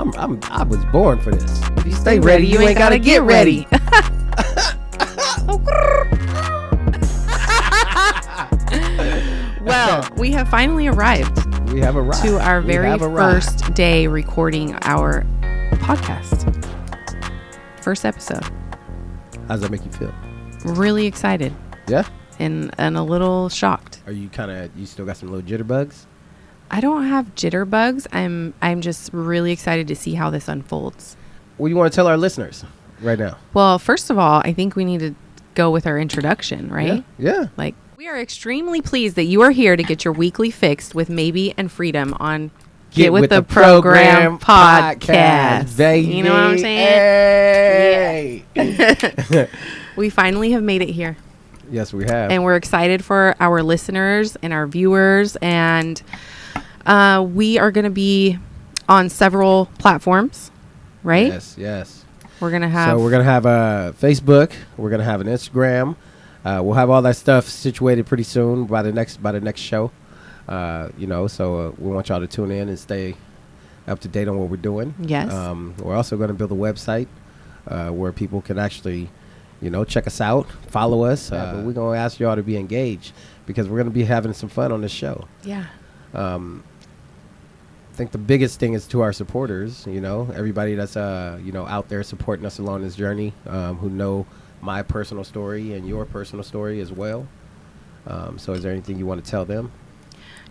I was born for this. If you stay ready, you ain't gotta get ready. Well, we have finally arrived. We have arrived to our very first day recording our podcast. First episode. How does that make you feel? Really excited. Yeah. And a little shocked. Are you you still got some little jitterbugs? I don't have jitterbugs. I'm just really excited to see how this unfolds. What do you want to tell our listeners right now? Well, first of all, I think we need to go with our introduction, right? Yeah. Like, we are extremely pleased that you are here to get your weekly fix with MAYBEE and Freedom on Get With the Program podcast. Baby. You know what I'm saying? Hey. Yeah. We finally have made it here. Yes, we have. And we're excited for our listeners and our viewers. And we are going to be on several platforms, right? Yes. We're going to have a Facebook. We're going to have an Instagram. We'll have all that stuff situated pretty soon by the next show. So we want y'all to tune in and stay up to date on what we're doing. Yes. We're also going to build a website where people can actually, check us out, follow us. But we're going to ask y'all to be engaged because we're going to be having some fun on this show. Yeah. I think the biggest thing is to our supporters, everybody that's, out there supporting us along this journey, who know my personal story and your personal story as well. So is there anything you want to tell them?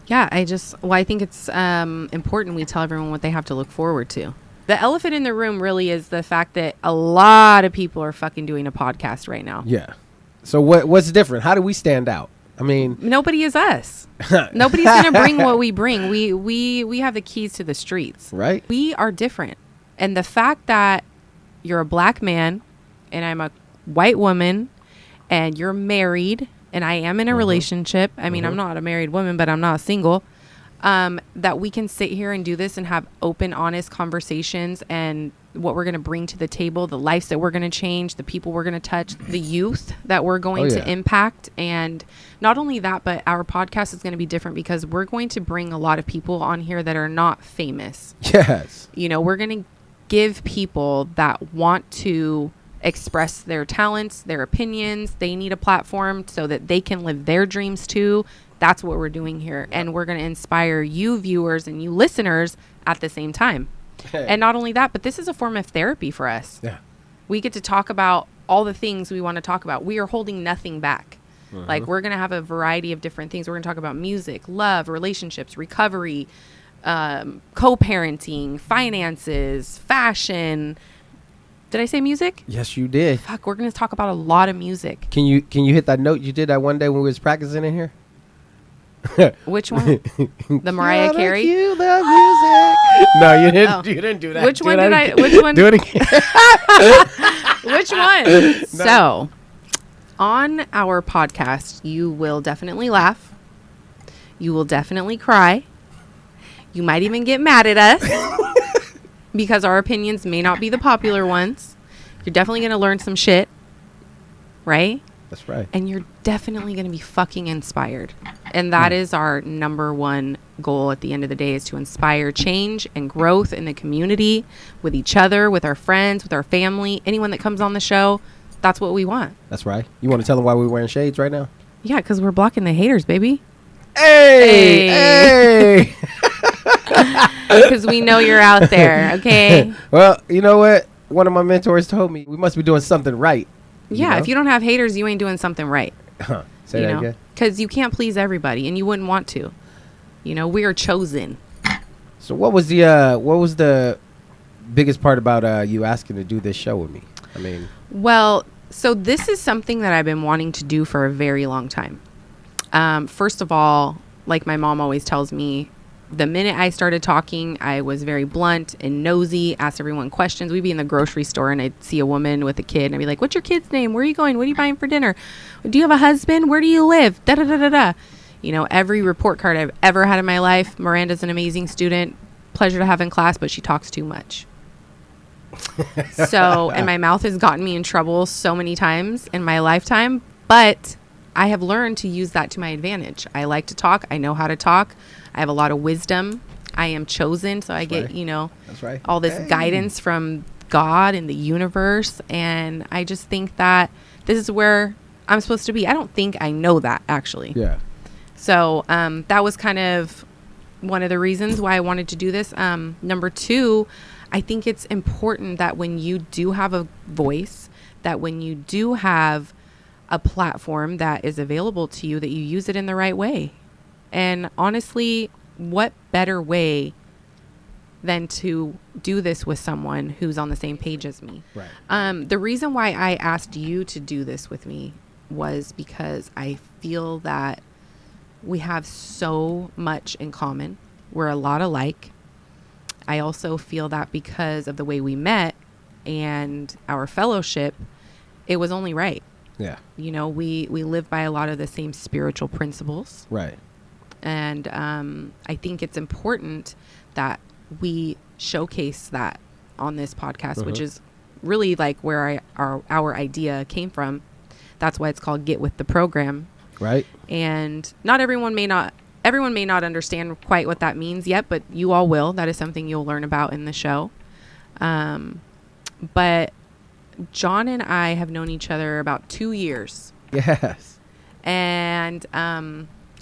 Yeah, I think it's important we tell everyone what they have to look forward to. The elephant in the room really is the fact that a lot of people are fucking doing a podcast right now. Yeah. So what's different? How do we stand out? I mean, nobody is us. Nobody's going to bring what we bring. We have the keys to the streets. Right. We are different. And the fact that you're a black man and I'm a white woman and you're married and I am in a relationship. I mean, I'm not a married woman, but I'm not single. That we can sit here and do this and have open, honest conversations and what we're going to bring to the table, the lives that we're going to change, the people we're going to touch, the youth that we're going to impact. And not only that, but our podcast is going to be different because we're going to bring a lot of people on here that are not famous. Yes. We're going to give people that want to express their talents, their opinions. They need a platform so that they can live their dreams too. That's what we're doing here. And we're going to inspire you viewers and you listeners at the same time. And not only that, but this is a form of therapy for us. Yeah. We get to talk about all the things we want to talk about. We are holding nothing back. Like, we're going to have a variety of different things. We're going to talk about music, love, relationships, recovery, co-parenting, finances, fashion. Did I say music? Yes, you did. Fuck, we're going to talk about a lot of music. Can you hit that note you did that one day when we was practicing in here? Which one? The Mariah Carey? Cue the music. No, you didn't. Oh. You didn't do that. Which one did I? Which one? Do it again. Which one? No. So, on our podcast, you will definitely laugh. You will definitely cry. You might even get mad at us because our opinions may not be the popular ones. You're definitely going to learn some shit, right? That's right. And you're definitely going to be fucking inspired. And that is our number one goal at the end of the day, is to inspire change and growth in the community, with each other, with our friends, with our family, anyone that comes on the show. That's what we want. That's right. You want to tell them why we're wearing shades right now? Yeah, because we're blocking the haters, baby. Hey! Because we know you're out there, okay? Well, you know what? One of my mentors told me we must be doing something right. Yeah, if you don't have haters, you ain't doing something right. Say that again. Because you can't please everybody, and you wouldn't want to. We are chosen. So what was the biggest part about you asking to do this show with me? I mean, well, so this is something that I've been wanting to do for a very long time. First of all, like my mom always tells me, the minute I started talking, I was very blunt and nosy, asked everyone questions. We'd be in the grocery store and I'd see a woman with a kid and I'd be like, what's your kid's name? Where are you going? What are you buying for dinner? Do you have a husband? Where do you live? Da da da da da. Every report card I've ever had in my life. Miranda's an amazing student. Pleasure to have in class, but she talks too much. And my mouth has gotten me in trouble so many times in my lifetime, but I have learned to use that to my advantage. I like to talk. I know how to talk. I have a lot of wisdom. I am chosen. So I get, right. you know, That's right. all this Hey. guidance from God and the universe. And I just think that this is where I'm supposed to be. I don't think I know that, actually. Yeah. So that was kind of one of the reasons why I wanted to do this. Number two, I think it's important that when you do have a voice, that when you do have a platform that is available to you, that you use it in the right way. And honestly, what better way than to do this with someone who's on the same page as me? Right. The reason why I asked you to do this with me was because I feel that we have so much in common. We're a lot alike. I also feel that because of the way we met and our fellowship, it was only right. Yeah. You know, we live by a lot of the same spiritual principles. Right. And I think it's important that we showcase that on this podcast, which is really like where our idea came from. That's why it's called Get With the Program. Right. And everyone may not understand quite what that means yet, but you all will. That is something you'll learn about in the show. But John and I have known each other about 2 years. Yes. And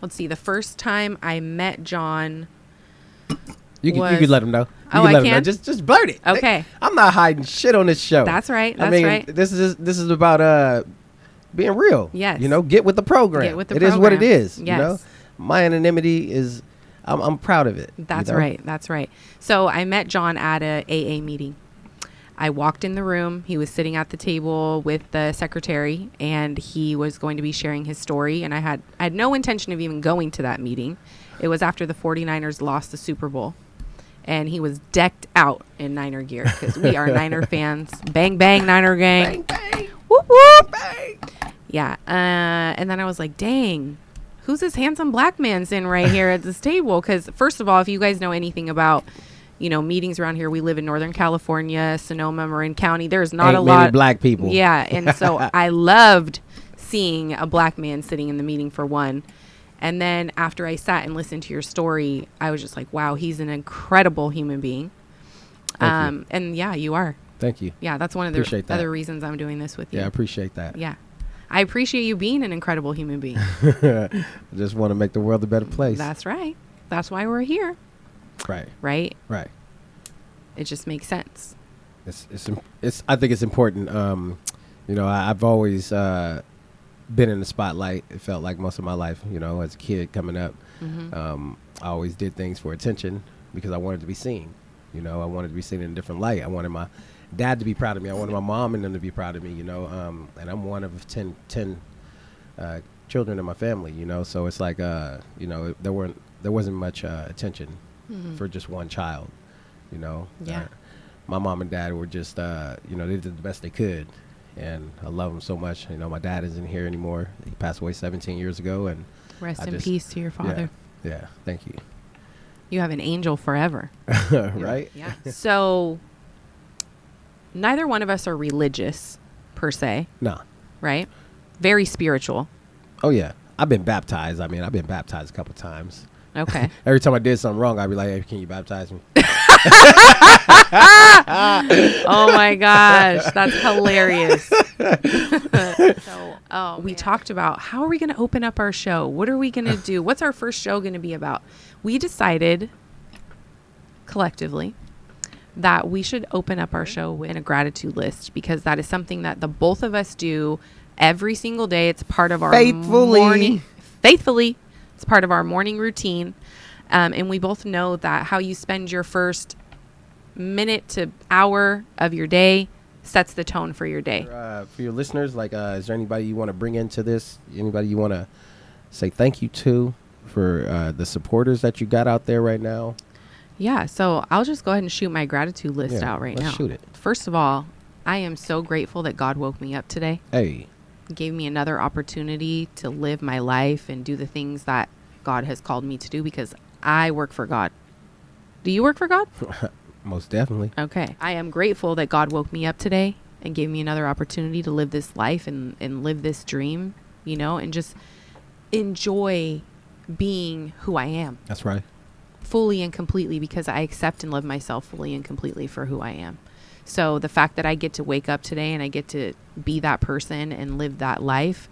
let's see, the first time I met John, You could let him know. Oh, I let him know. can? Just blurt it. Okay. I'm not hiding shit on this show. That's right. I mean, right. this is about being real. Yes. You know, get with the program. Get with the It is what it program. is. Yes. You know, my anonymity is. I'm proud of it. That's you know? right. That's right. So I met John at a AA meeting. I walked in the room. He was sitting at the table with the secretary, and he was going to be sharing his story. And I had no intention of even going to that meeting. It was after the 49ers lost the Super Bowl, and he was decked out in Niner gear because we are Niner fans. Bang, bang, Niner gang. Bang, bang. Whoop, whoop. Bang. Yeah. And then I was like, dang, who's this handsome black man sitting right here at this table? Because first of all, if you guys know anything about, you know, meetings around here, we live in Northern California, Sonoma, Marin County. There's not a lot of black people. Yeah. And so I loved seeing a black man sitting in the meeting, for one. And then after I sat and listened to your story, I was just like, wow, he's an incredible human being. Thank you. And yeah, you are. Thank you. Yeah. That's one of the Appreciate that. other reasons I'm doing this with you. Yeah, I appreciate that. Yeah. I appreciate you being an incredible human being. I just want to make the world a better place. That's right. That's why we're here. Right. Right? Right. It just makes sense. It's I think it's important. You know, I've always been in the spotlight. It felt like most of my life, you know, as a kid coming up. Mm-hmm. I always did things for attention because I wanted to be seen. You know, I wanted to be seen in a different light. I wanted my dad to be proud of me. I wanted my mom and them to be proud of me, you know. And I'm one of 10 children in my family, you know. So it's like, you know, there wasn't much attention for just one child, you know. Yeah. My mom and dad were just, you know, they did the best they could. And I love them so much. You know, my dad isn't here anymore. He passed away 17 years ago. And Rest in peace to your father. Yeah, thank you. You have an angel forever. Right? Yeah. So neither one of us are religious per se, Nah. right? Very spiritual. Oh, yeah. I've been baptized. I mean, I've been baptized a couple times. Okay. Every time I did something wrong, I'd be like, hey, can you baptize me? Oh my gosh, that's hilarious. So we talked about how are we going to open up our show? What are we going to do? What's our first show going to be about? We decided collectively that we should open up our show with a gratitude list, because that is something that the both of us do every single day. It's part of our morning. Faithfully. It's part of our morning routine. And we both know that how you spend your first minute to hour of your day sets the tone for your day. For your listeners, like, is there anybody you want to bring into this? Anybody you want to say thank you to for the supporters that you got out there right now? Yeah, so I'll just go ahead and shoot my gratitude list out right now. Let's shoot it. First of all, I am so grateful that God woke me up today. Hey. Gave me another opportunity to live my life and do the things that God has called me to do, because I work for God. Do you work for God? Most definitely. Okay. I am grateful that God woke me up today and gave me another opportunity to live this life and live this dream, you know, and just enjoy being who I am. That's right. fully and completely because I accept and love myself fully and completely for who I am. So the fact that I get to wake up today and I get to be that person and live that life,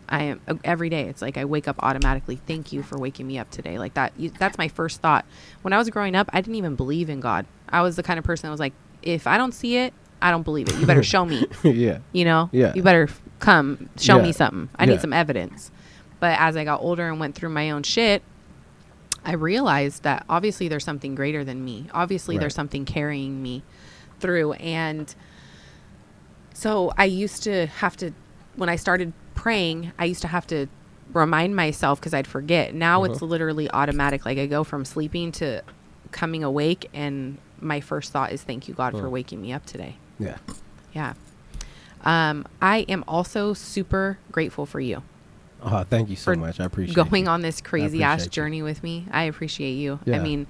I am every day. It's like I wake up automatically. Thank you for waking me up today. Like that. That's my first thought. When I was growing up, I didn't even believe in God. I was the kind of person that was like, if I don't see it, I don't believe it. You better show me. Yeah. You know? Yeah. You better come show me something. I Yeah. need some evidence. But as I got older and went through my own shit, I realized that obviously there's something greater than me. Obviously there's something carrying me through. And so I used to have to, when I started praying, I used to have to remind myself because I'd forget. Now it's literally automatic. Like I go from sleeping to coming awake and my first thought is thank you, God, for waking me up today. Yeah. Yeah. I am also super grateful for you. Oh, thank you so much. I appreciate going you. on this crazy ass journey with me. I appreciate you. Yeah. I mean,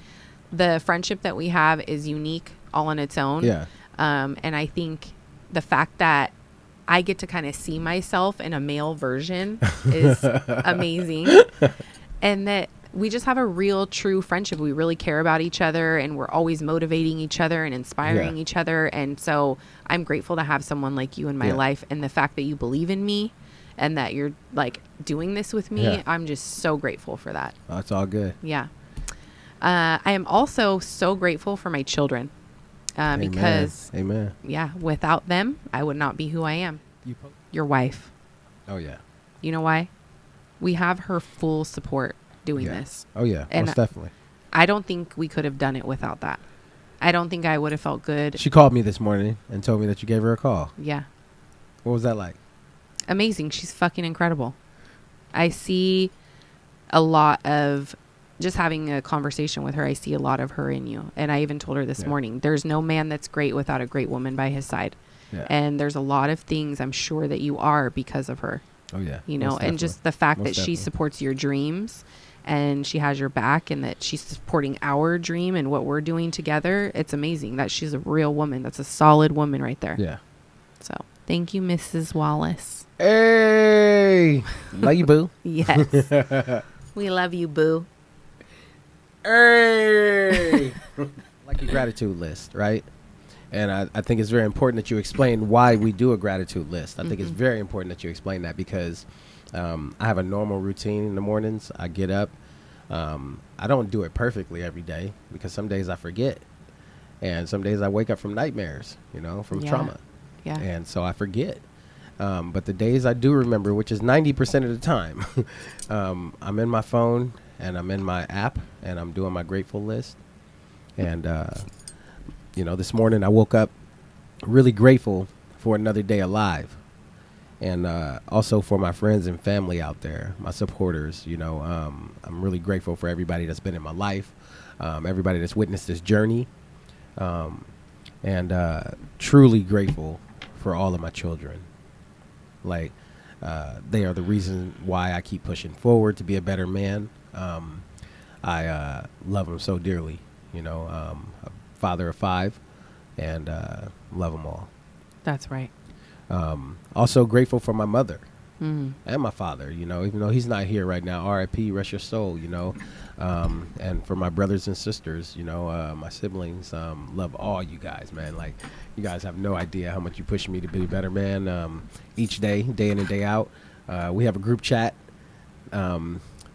the friendship that we have is unique all on its own. Yeah. And I think the fact that I get to kind of see myself in a male version is amazing. And that we just have a real, true friendship. We really care about each other and we're always motivating each other and inspiring each other. And so I'm grateful to have someone like you in my life. And the fact that you believe in me and that you're like doing this with me, I'm just so grateful for that. Oh, it's all good. Yeah. I am also so grateful for my children. Because Amen. Yeah, without them, I would not be who I am. Your wife. Oh yeah. You know why? We have her full support doing this. Oh yeah, and most definitely. I don't think we could have done it without that. I don't think I would have felt good. She called me this morning and told me that you gave her a call. Yeah. What was that like? Amazing. She's fucking incredible. I see a lot of just having a conversation with her. I see a lot of her in you. And I even told her this morning, there's no man that's great without a great woman by his side. Yeah. And there's a lot of things I'm sure that you are because of her. Oh yeah. You know, and just the fact that she supports your dreams and she has your back and that she's supporting our dream and what we're doing together. It's amazing that she's a real woman. That's a solid woman right there. Yeah. So thank you, Mrs. Wallace. Hey, love you, boo. Yes. We love you, boo. Hey. Like your gratitude list, right? And I think it's very important that you explain why we do a gratitude list. I think it's very important that you explain that because I have a normal routine in the mornings. I get up. I don't do it perfectly every day because some days I forget. And some days I wake up from nightmares, you know, from trauma. Yeah. And so I forget. But the days I do remember, which is 90% of the time, I'm in my phone and I'm in my app and I'm doing my grateful list. And, you know, this morning I woke up really grateful for another day alive. And also for my friends and family out there, my supporters, you know, I'm really grateful for everybody that's been in my life, everybody that's witnessed this journey, and truly grateful for all of my children. Like, they are the reason why I keep pushing forward to be a better man. I love them so dearly, you know, a father of 5 and love them all. That's right. Also grateful for my mother and my father, you know, even though he's not here right now, R.I.P., rest your soul, you know, and for my brothers and sisters, you know, my siblings, love all you guys, man. Like, you guys have no idea how much you push me to be a better man each day, day in and day out. We have a group chat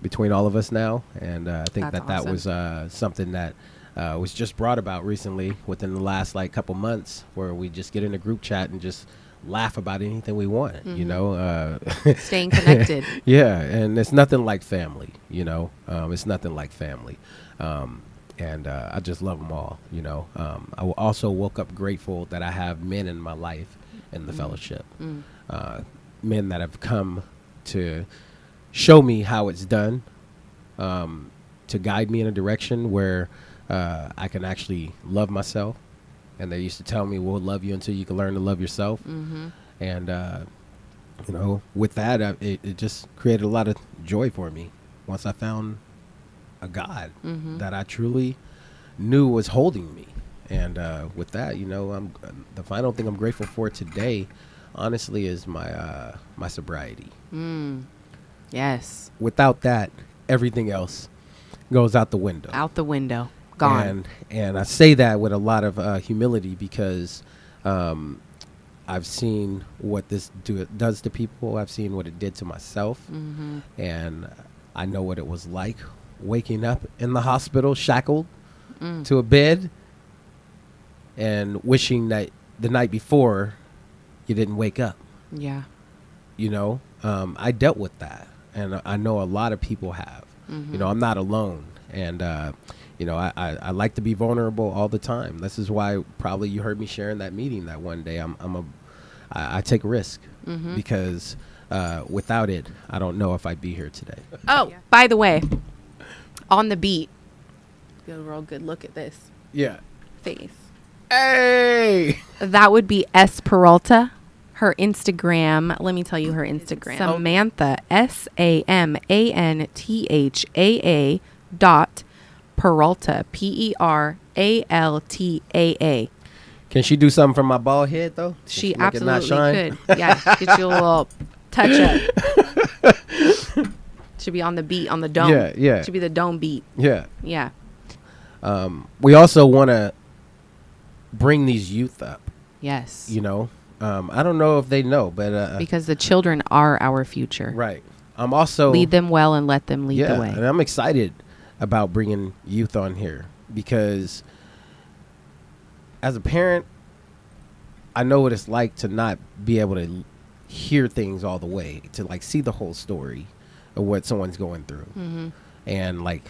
between all of us now, and I think that awesome. That was something that was just brought about recently within the last, like, couple months, where we just get in a group chat and just laugh about anything we want, you know, staying connected. Yeah. And it's nothing like family, you know, it's nothing like family. And I just love them all, you know. I also woke up grateful that I have men in my life in the fellowship, men that have come to show me how it's done, to guide me in a direction where I can actually love myself. And they used to tell me, we'll love you until you can learn to love yourself. And, you know, with that, it just created a lot of joy for me once I found a God that I truly knew was holding me. And with that, you know, the final thing I'm grateful for today, honestly, is my my sobriety. Yes. Without that, everything else goes out the window. Out the window. Gone. And I say that with a lot of humility because I've seen what this does to people. I've seen what it did to myself. Mm-hmm. And I know what it was like waking up in the hospital shackled to a bed and wishing that the night before you didn't wake up. Yeah. You know, I dealt with that. And I know a lot of people have. Mm-hmm. You know, I'm not alone. And, you know, I like to be vulnerable all the time. This is why probably you heard me sharing that meeting that one day. I take a risk because without it, I don't know if I'd be here today. Oh, by the way, on the beat, get a real good look at this. Yeah. Face. Hey! That would be S. Peralta. Her Instagram, let me tell you her Instagram. Samantha, SAMANTHAA dot Peralta, PERALTAA. Can she do something for my bald head, though? She absolutely could. Yeah, get you a little touch up. Should be on the beat, on the dome. Yeah, yeah. Should be the dome beat. Yeah. Yeah. We also want to bring these youth up. Yes. You know, I don't know if they know, but because the children are our future. Right. I'm also lead them well and let them lead the way. And I'm excited about bringing youth on here because as a parent, I know what it's like to not be able to hear things all the way, to like see the whole story of what someone's going through. Mm-hmm. And like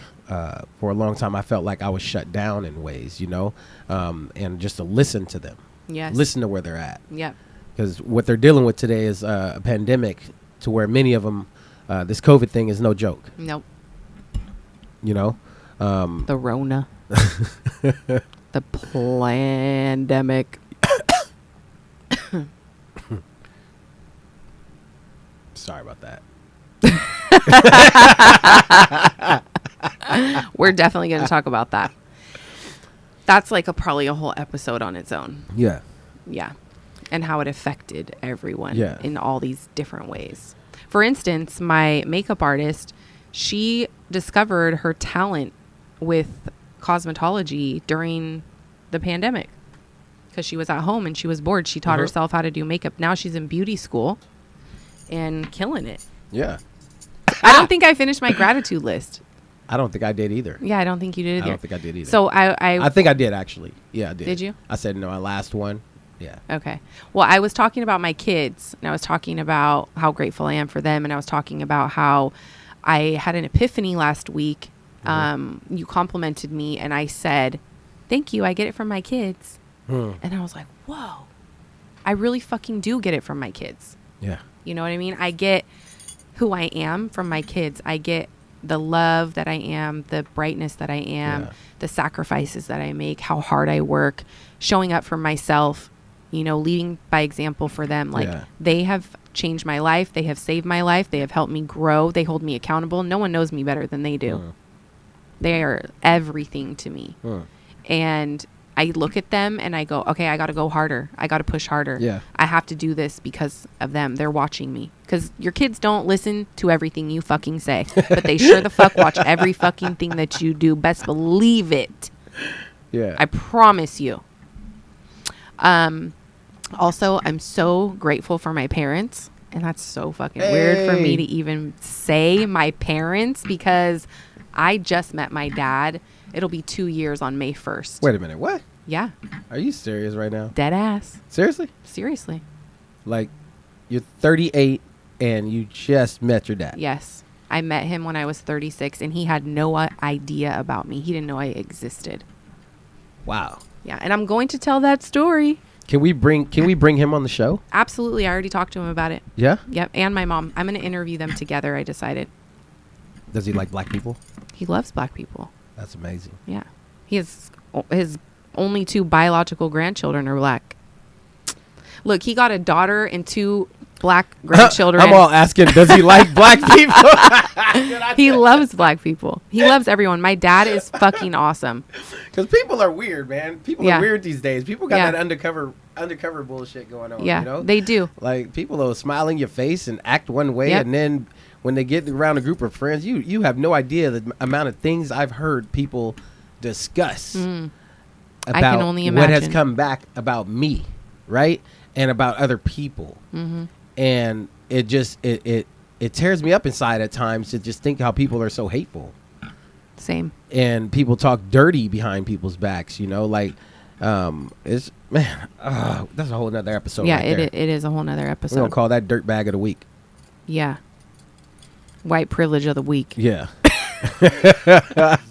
for a long time, I felt like I was shut down in ways, you know, and just to listen to them. Yes. Listen to where they're at. Yep. Because what they're dealing with today is a pandemic to where many of them, this COVID thing is no joke. Nope. You know? The Rona. The pandemic. Sorry about that. We're definitely going to talk about that. That's like probably a whole episode on its own. Yeah. Yeah. And how it affected everyone in all these different ways. For instance, my makeup artist, she discovered her talent with cosmetology during the pandemic because she was at home and she was bored. She taught herself how to do makeup. Now she's in beauty school and killing it. Yeah. I don't think I finished my gratitude list. I don't think I did either. Yeah, I don't think you did either. I don't think I did either. So I think I did actually. Yeah, I did. Did you? I said no, my last one. Yeah. Okay. Well, I was talking about my kids and I was talking about how grateful I am for them. And I was talking about how I had an epiphany last week. You complimented me and I said, thank you. I get it from my kids. And I was like, whoa, I really fucking do get it from my kids. Yeah. You know what I mean? I get who I am from my kids. I get the love that I am, the brightness that I am, the sacrifices that I make, how hard I work, showing up for myself, you know, leading by example for them. Like they have changed my life. They have saved my life. They have helped me grow. They hold me accountable. No one knows me better than they do. They are everything to me. And I look at them and I go, okay, I got to go harder. I got to push harder. Yeah. I have to do this because of them. They're watching me. Because your kids don't listen to everything you fucking say. But they sure the fuck watch every fucking thing that you do. Best believe it. Yeah. I promise you. Also, I'm so grateful for my parents. And that's so fucking weird for me to even say my parents because I just met my dad. It'll be 2 years on May 1st. Wait a minute. What? Yeah. Are you serious right now? Dead ass. Seriously? Seriously. Like, you're 38 and you just met your dad? Yes. I met him when I was 36 and he had no idea about me. He didn't know I existed. Wow. Yeah. And I'm going to tell that story. Can we bring him on the show? Absolutely. I already talked to him about it. Yeah? Yep. And my mom. I'm going to interview them together, I decided. Does he like black people? He loves black people. That's amazing. Yeah. His only 2 biological grandchildren are black. Look, he got a daughter and 2 black grandchildren. I'm all asking, does he like black people? He loves black people. He loves everyone. My dad is fucking awesome. Because people are weird, man. People are weird these days. People got that undercover undercover bullshit going on. Yeah, You know, they do. like people will smile in your face and act one way, Yep. and then when they get around a group of friends, you have no idea the amount of things I've heard people discuss I about can only what has imagine. come back about me, right, and about other people, and it just it tears me up inside at times to just think how people are so hateful. Same. And people talk dirty behind people's backs, you know, like it's man, that's a whole nother episode. Yeah, right there. it is a whole nother We're gonna episode. call that dirt bag of the week. Yeah. White privilege of the week. Yeah.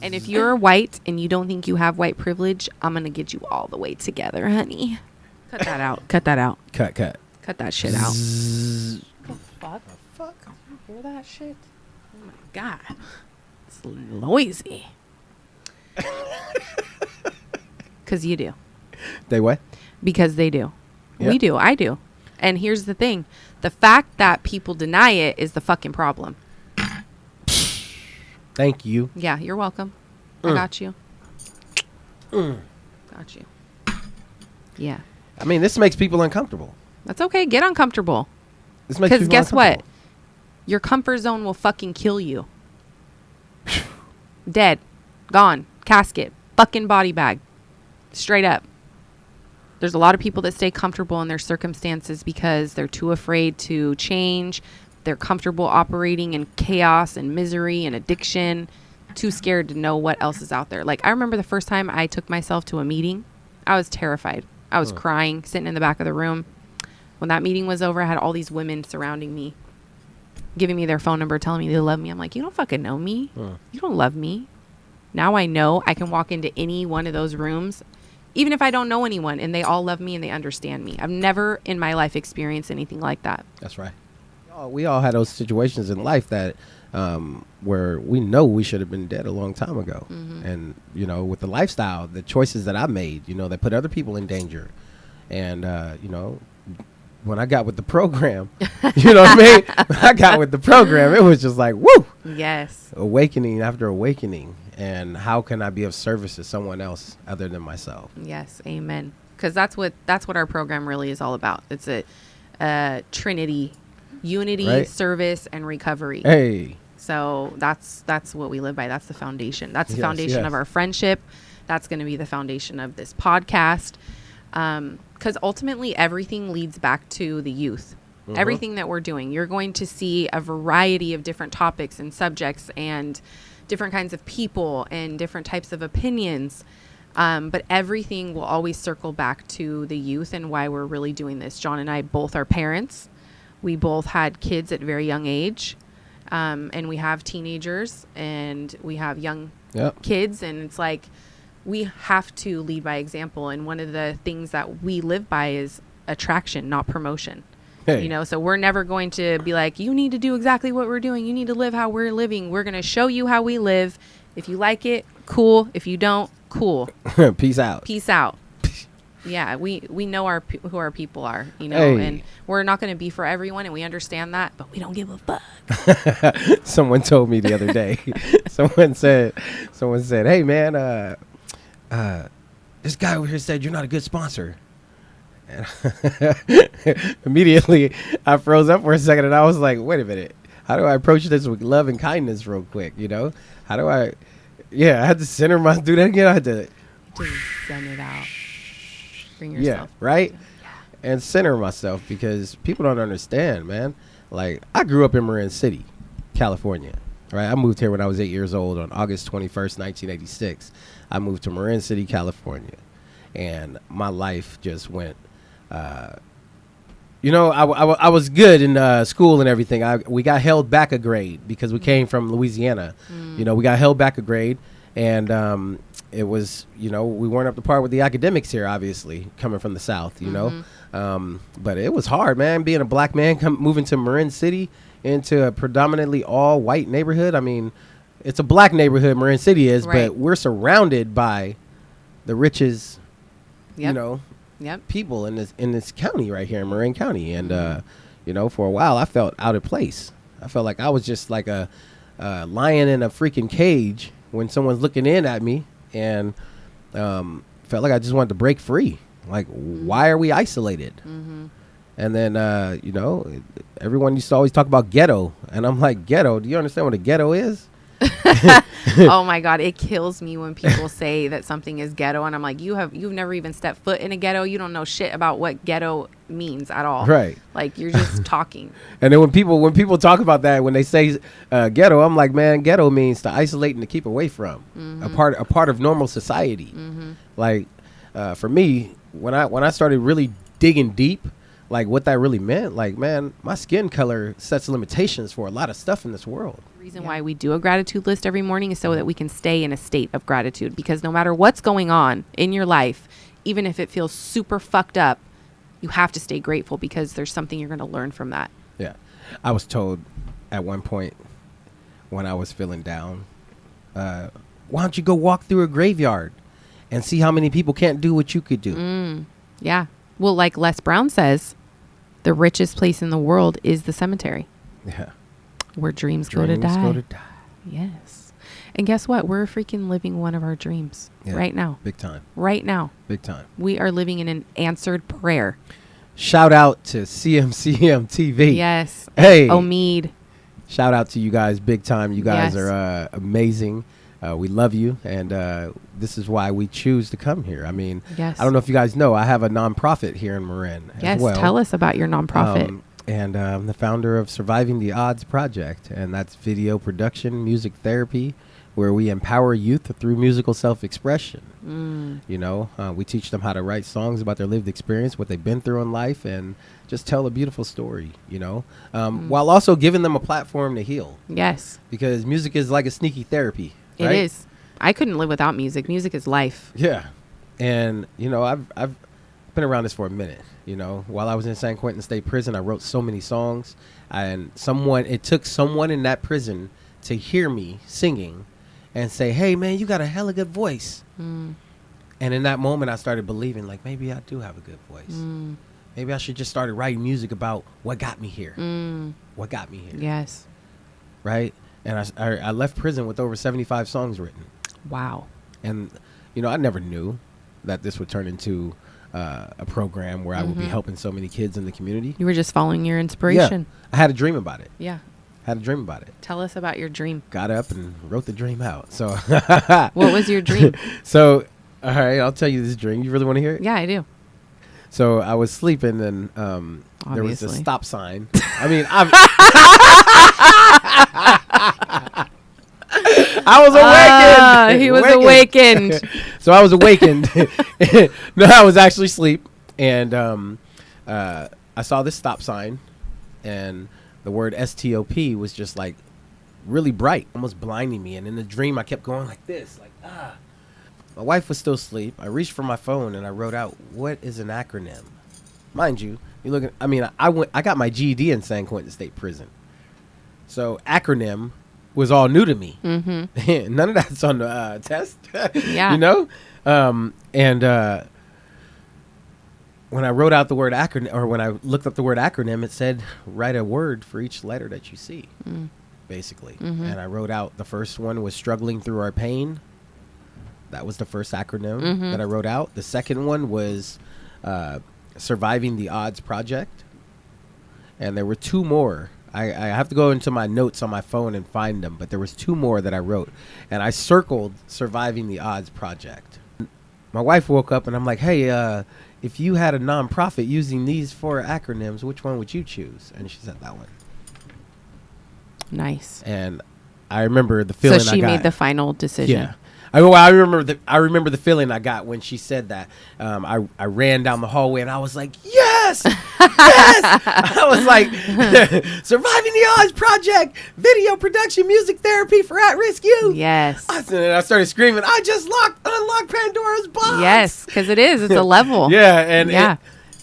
And if you're white and you don't think you have white privilege, I'm going to get you all the way together, honey. Cut that out. Cut that out. Cut. Cut that shit out. Zzz. What the fuck? You hear that shit? Oh my God. It's noisy. Because you do. They what? Because they do. Yep. We do. I do. And here's the thing. The fact that people deny it is the fucking problem. Thank you. Yeah, you're welcome. I got you. Got you. Yeah. I mean, this makes people uncomfortable. That's okay. Get uncomfortable. This makes Because people guess what? uncomfortable. Your comfort zone will fucking kill you. Dead. Gone. Casket. Fucking body bag. Straight up. There's a lot of people that stay comfortable in their circumstances because they're too afraid to change. They're comfortable operating in chaos and misery and addiction. Too scared to know what else is out there. Like, I remember the first time I took myself to a meeting. I was terrified. I was crying, sitting in the back of the room. When that meeting was over, I had all these women surrounding me, giving me their phone number, telling me they love me. I'm like, you don't fucking know me. You don't love me. Now I know I can walk into any one of those rooms, even if I don't know anyone, and they all love me and they understand me. I've never in my life experienced anything like that. That's right. We all had those situations in life that where we know we should have been dead a long time ago. And, you know, with the lifestyle, the choices that I made, you know, that put other people in danger. And, you know, when I got with the program, you know what I mean? When I got with the program, it was just like, woo! Yes. Awakening after awakening. And how can I be of service to someone else other than myself? Yes. Amen. Because that's what our program really is all about. It's a Trinity, unity, Right. service, and recovery. Hey. So that's what we live by. That's the foundation. That's the Yes, foundation yes. of our friendship. That's going to be the foundation of this podcast. Because ultimately everything leads back to the youth. Everything that we're doing, you're going to see a variety of different topics and subjects and different kinds of people and different types of opinions. But everything will always circle back to the youth and why we're really doing this. John and I both are parents. We both had kids at very young age. And we have teenagers and we have young kids. And it's like, we have to lead by example. And one of the things that we live by is attraction, not promotion. Hey. You know, so we're never going to be like, you need to do exactly what we're doing. You need to live how we're living. We're going to show you how we live. If you like it, cool. If you don't, cool. Peace out. Peace out. Yeah, we know who our people are, you know, Hey. and we're not going to be for everyone, and we understand that, but we don't give a fuck. Someone told me the other day. someone said, "Hey man, this guy over here said you're not a good sponsor." And immediately, I froze up for a second, and I was like, "Wait a minute, how do I approach this with love and kindness, real quick? You know, how do I?" Yeah, I had to center my. Do that again. I had to. Just send it out. Bring Yeah, yourself. right. Yeah. And center myself because people don't understand, man. Like, I grew up in Marin City, California, right? I moved here when I was 8 years old on August 21st, 1986. I moved to Marin City, California, and my life just went, you know, I was good in school and everything. We got held back a grade because we came from Louisiana. You know, we got held back a grade, and it was, you know, we weren't up to par with the academics here, obviously, coming from the South, you know. But it was hard, man, being a black man moving to Marin City into a predominantly all white neighborhood. I mean, it's a black neighborhood, Marin City is, Right. but we're surrounded by the richest, you Yep. know, Yep. people in this county right here in Marin County. And, you know, for a while I felt out of place. I felt like I was just like a lion in a freaking cage when someone's looking in at me, and felt like I just wanted to break free. Like, why are we isolated? Mm-hmm. And then, everyone used to always talk about ghetto. And I'm like, ghetto? Do you understand what a ghetto is? Oh my God, it kills me when people say that something is ghetto, and I'm like, you've never even stepped foot in a ghetto. You don't know shit about what ghetto means at all. Right. Like, you're just talking. And then when people talk about that, when they say ghetto, I'm like, man, ghetto means to isolate and to keep away from. Mm-hmm. A part of normal society. Mm-hmm. Like, for me, when I started really digging deep, like what that really meant, like, man, my skin color sets limitations for a lot of stuff in this world. The reason why we do a gratitude list every morning is so that we can stay in a state of gratitude, because no matter what's going on in your life, even if it feels super fucked up, you have to stay grateful, because there's something you're going to learn from that. Yeah. I was told at one point when I was feeling down, why don't you go walk through a graveyard and see how many people can't do what you could do? Yeah. Well, like Les Brown says, the richest place in the world is the cemetery. Yeah. Where dreams go to die. Go to die. Yes. And guess what? We're freaking living one of our dreams right now. Big time. Right now. Big time. We are living in an answered prayer. Shout out to CMCM TV. Yes. Hey. Omid. Shout out to you guys big time. You guys Yes. are amazing. We love you. And this is why we choose to come here. I mean, Yes. I don't know if you guys know, I have a nonprofit here in Marin Yes. as well. Tell us about your nonprofit. And I'm the founder of Surviving the Odds Project, and that's video production, music therapy, where we empower youth through musical self-expression. You know, we teach them how to write songs about their lived experience, what they've been through in life, and just tell a beautiful story, you know, while also giving them a platform to heal. Yes. Because music is like a sneaky therapy. It right? is. I couldn't live without music. Music is life. Yeah. And, you know, I've been around this for a minute. You know, while I was in San Quentin State Prison, I wrote so many songs, and it took someone in that prison to hear me singing and say, hey, man, you got a hella good voice. And in that moment, I started believing, like, maybe I do have a good voice. Maybe I should just start writing music about what got me here. What got me here. Yes. Right? And I left prison with over 75 songs written. Wow. And, you know, I never knew that this would turn into a program where I would be helping so many kids in the community. You were just following your inspiration. Yeah. I had a dream about it. Yeah. Had a dream about it. Tell us about your dream. Got up and wrote the dream out. So What was your dream? So, all right, I'll tell you this dream. You really want to hear it? Yeah, I do. So I was sleeping, and there was a Obviously. stop sign. I mean, I was awakened. He was awakened. So I was awakened. No, I was actually asleep, and I saw this stop sign, and the word STOP was just like really bright, almost blinding me. And in the dream, I kept going like this, like My wife was still asleep. I reached for my phone and I wrote out, "What is an acronym?" Mind you, you look at. I mean, I got my GED in San Quentin State Prison, so acronym was all new to me. Mm-hmm. None of that's on the test. Yeah. You know? When I wrote out the word acronym, or when I looked up the word acronym, it said, write a word for each letter that you see, basically. Mm-hmm. And I wrote out, the first one was struggling through our pain. That was the first acronym that I wrote out. The second one was Surviving the Odds Project. And there were two more. I have to go into my notes on my phone and find them, but there was two more that I wrote. And I circled Surviving the Odds Project. My wife woke up and I'm like, hey, if you had a nonprofit using these four acronyms, which one would you choose? And she said that one. Nice. And I remember the feeling I got. So she made the final decision. Yeah. I remember the feeling I got when she said that. I ran down the hallway and I was like, yes, yes. I was like, Surviving the Odds Project, video production, music therapy for at-risk youth. Yes. And I started screaming, I just unlocked Pandora's box. Yes, because it's a level. Yeah. And yeah.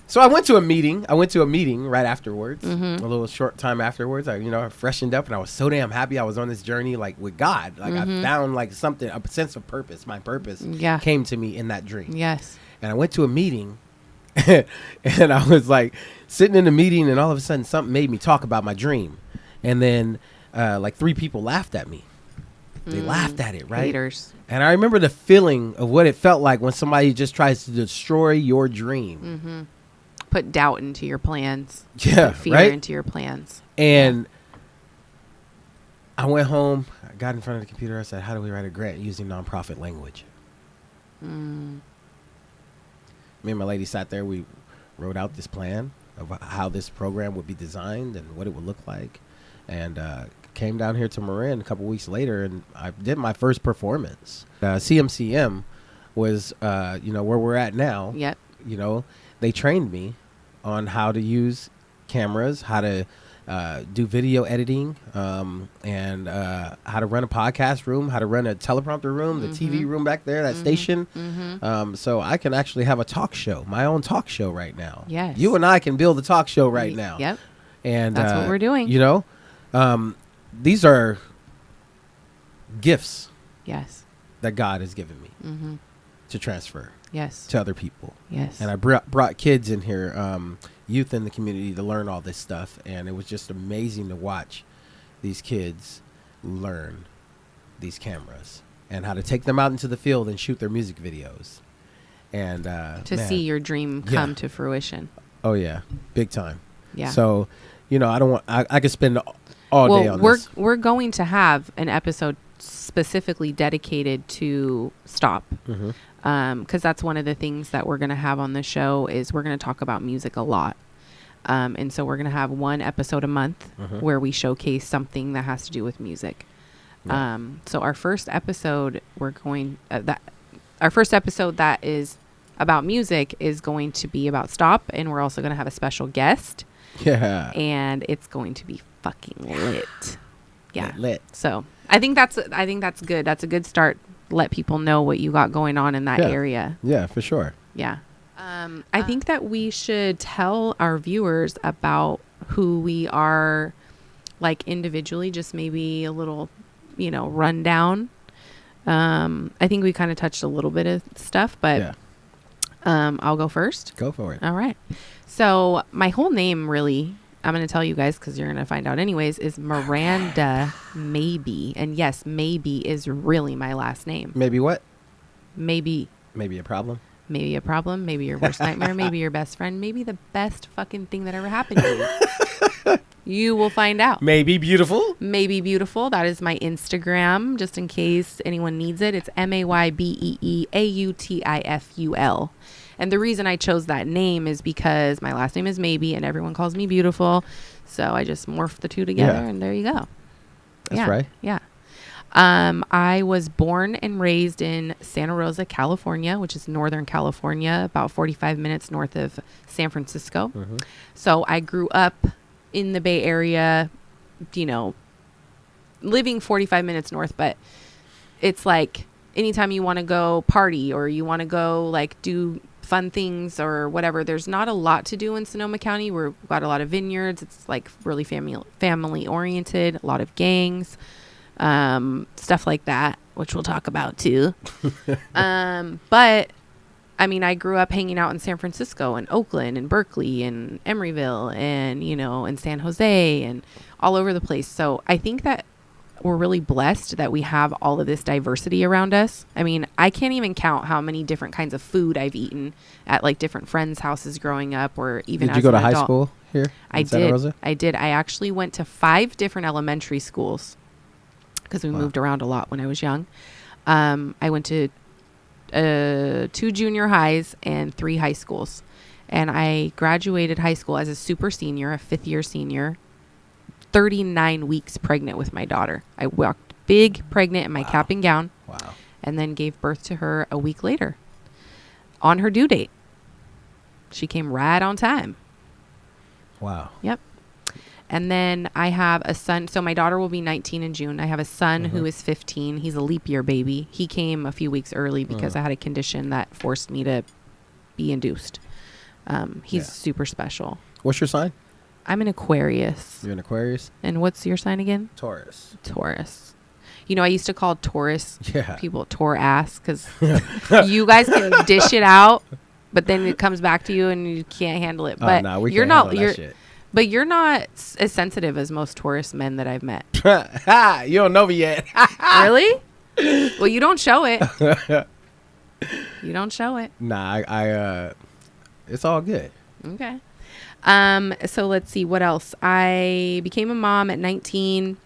So I went to a meeting. right afterwards, a little short time afterwards. I freshened up and I was so damn happy I was on this journey, like with God. Like I found like something, a sense of purpose. My purpose came to me in that dream. Yes. And I went to a meeting and I was like sitting in the meeting, and all of a sudden something made me talk about my dream. And then like 3 people laughed at me. They laughed at it, right? Haters. And I remember the feeling of what it felt like when somebody just tries to destroy your dream. Put doubt into your plans. Yeah, Put fear right? into your plans. And I went home, I got in front of the computer, I said, how do we write a grant using nonprofit language? Me and my lady sat there, we wrote out this plan of how this program would be designed and what it would look like. And came down here to Marin a couple weeks later, and I did my first performance. CMCM was, where we're at now. Yep. They trained me on how to use cameras, how to do video editing, and how to run a podcast room, how to run a teleprompter room, the TV room back there, that station. So I can actually have a talk show, my own talk show right now. Yes. You and I can build a talk show right now. Yep. And that's what we're doing. These are gifts. Yes. That God has given me to transfer. Yes. To other people. Yes. And I brought kids in here, youth in the community, to learn all this stuff. And it was just amazing to watch these kids learn these cameras and how to take them out into the field and shoot their music videos. And see your dream come to fruition. Oh, yeah. Big time. Yeah. So, I could spend all day on this. We're going to have an episode specifically dedicated to stop. Because that's one of the things that we're going to have on the show is we're going to talk about music a lot. And so we're going to have one episode a month where we showcase something that has to do with music. Yeah. So our first episode, our first episode that is about music is going to be about stop. And we're also going to have a special guest. Yeah. And it's going to be fucking lit. Yeah. Lit. So I think that's good. That's a good start. Let people know what you got going on in that area. Yeah, for sure. Yeah. I think that we should tell our viewers about who we are, like individually, just maybe a little, rundown. I think we kind of touched a little bit of stuff, but I'll go first. Go for it. All right. So my whole name, really, I'm going to tell you guys because you're going to find out anyways, is Miranda MAYBEE. And yes, MAYBEE is really my last name. Maybe what? Maybe. Maybe a problem? Maybe a problem. Maybe your worst nightmare. Maybe your best friend. Maybe the best fucking thing that ever happened to you. You will find out. Maybe beautiful. Maybe beautiful. That is my Instagram, just in case anyone needs it. It's MAYBEEAUTIFUL. And the reason I chose that name is because my last name is Maybe, and everyone calls me beautiful. So I just morphed the two together, and there you go. That's right. Yeah. I was born and raised in Santa Rosa, California, which is Northern California, about 45 minutes north of San Francisco. So I grew up in the Bay Area, living 45 minutes north, but it's like anytime you want to go party or you want to go like do fun things or whatever, there's not a lot to do in Sonoma County. We've got a lot of vineyards. It's like really family oriented, a lot of gangs, stuff like that, which we'll talk about too. But I mean, I grew up hanging out in San Francisco and Oakland and Berkeley and Emeryville and, and San Jose and all over the place. So I think that we're really blessed that we have all of this diversity around us. I mean, I can't even count how many different kinds of food I've eaten at like different friends' houses growing up, or even Did you go to high school here in Santa Rosa? I did. I actually went to 5 different elementary schools because we moved around a lot when I was young. I went to 2 junior highs and 3 high schools. And I graduated high school as a super senior, a 5th year senior, 39 weeks pregnant with my daughter. I walked big pregnant in my cap and gown. Wow. And then gave birth to her a week later on her due date. She came right on time. Wow. Yep. And then I have a son. So my daughter will be 19 in June. I have a son who is 15. He's a leap year baby. He came a few weeks early because I had a condition that forced me to be induced. He's super special. What's your sign? I'm an Aquarius. You're an Aquarius? And what's your sign again? Taurus. Taurus. I used to call Taurus people Taur-ass because you guys can dish it out, but then it comes back to you and you can't handle it. But no, we you're can't not. handle that shit. But you're not as sensitive as most Taurus men that I've met. You don't know me yet. Really? Well, you don't show it. You don't show it. Nah, I it's all good. Okay. So let's see what else. I became a mom at 19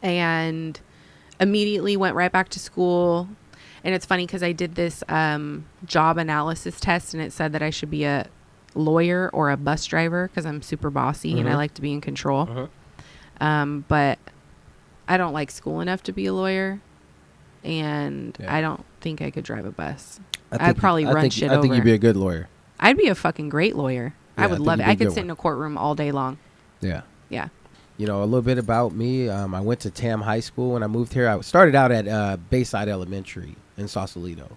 and immediately went right back to school. And it's funny because I did this job analysis test, and it said that I should be a lawyer or a bus driver because I'm super bossy and I like to be in control. But I don't like school enough to be a lawyer, and I don't think I could drive a bus. I'd probably run shit over. I think you'd be a good lawyer. I'd be a fucking great lawyer. Yeah, I would love it. I could sit in a courtroom all day long. Yeah. Yeah. You know, a little bit about me. I went to Tam High School when I moved here. I started out at Bayside Elementary in Sausalito.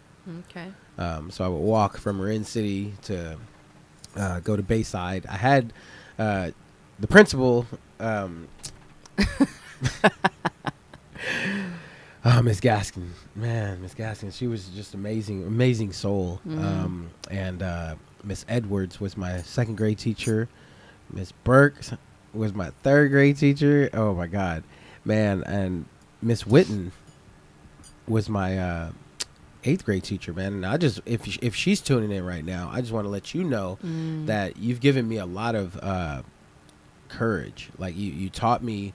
Okay. So I would walk from Marin City to go to Bayside. I had the principal, Miss Gaskin. Man, Miss Gaskin, she was just amazing soul. And Miss Edwards was my second grade teacher. Miss Burks was my third grade teacher. Oh my God, man. And Miss Witten was my eighth grade teacher, man. And I just, if she's tuning in right now, I just want to let you know that you've given me a lot of courage. Like you taught me